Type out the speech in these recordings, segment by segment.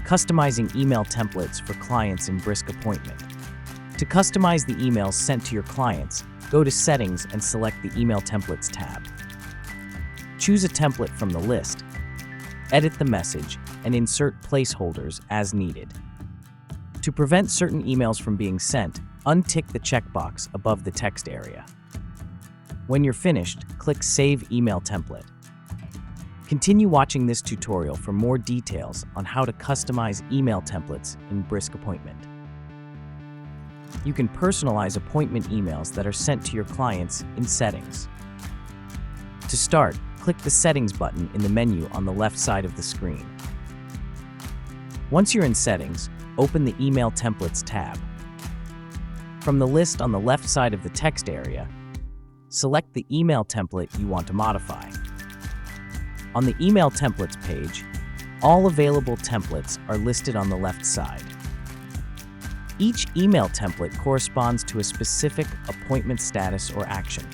Customizing email templates for clients in Brisk Appointment. To customize the emails sent to your clients, go to Settings and select the Email Templates tab. Choose a template from the list, edit the message, and insert placeholders as needed. To prevent certain emails from being sent, untick the checkbox above the text area. When you're finished, click Save Email Template. Continue watching this tutorial for more details on how to customize email templates in Brisk Appointment. You can personalize appointment emails that are sent to your clients in Settings. To start, click the Settings button in the menu on the left side of the screen. Once you're in Settings, open the Email Templates tab. From the list on the left side of the text area, select the email template you want to modify. On the Email Templates page, all available templates are listed on the left side. Each email template corresponds to a specific appointment status or action.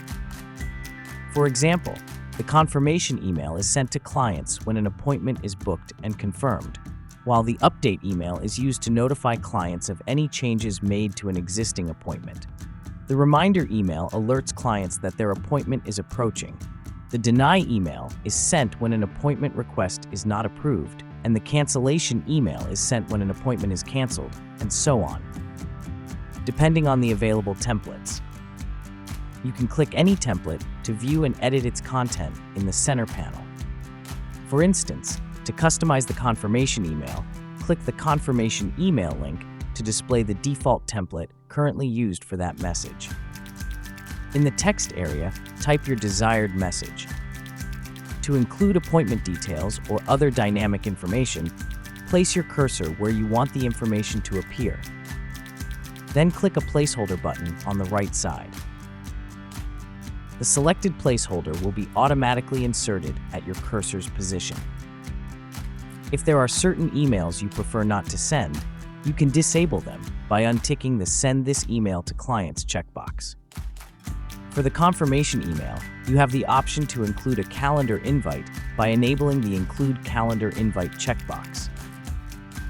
For example, the confirmation email is sent to clients when an appointment is booked and confirmed, while the update email is used to notify clients of any changes made to an existing appointment. The reminder email alerts clients that their appointment is approaching. The deny email is sent when an appointment request is not approved, and the cancellation email is sent when an appointment is canceled, and so on, depending on the available templates. You can click any template to view and edit its content in the center panel. For instance, to customize the confirmation email, click the confirmation email link to display the default template currently used for that message. In the text area, type your desired message. To include appointment details or other dynamic information, place your cursor where you want the information to appear. Then click a placeholder button on the right side. The selected placeholder will be automatically inserted at your cursor's position. If there are certain emails you prefer not to send, you can disable them by unticking the Send this email to clients checkbox. For the confirmation email, you have the option to include a calendar invite by enabling the Include Calendar Invite checkbox.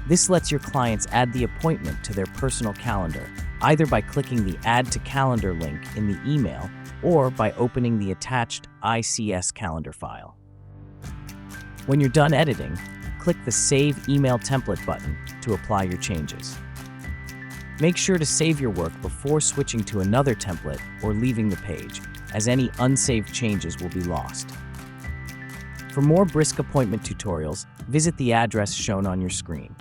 This lets your clients add the appointment to their personal calendar, either by clicking the Add to Calendar link in the email or by opening the attached ICS calendar file. When you're done editing, click the Save Email Template button to apply your changes. Make sure to save your work before switching to another template or leaving the page, as any unsaved changes will be lost. For more Brisk Appointment tutorials, visit the address shown on your screen.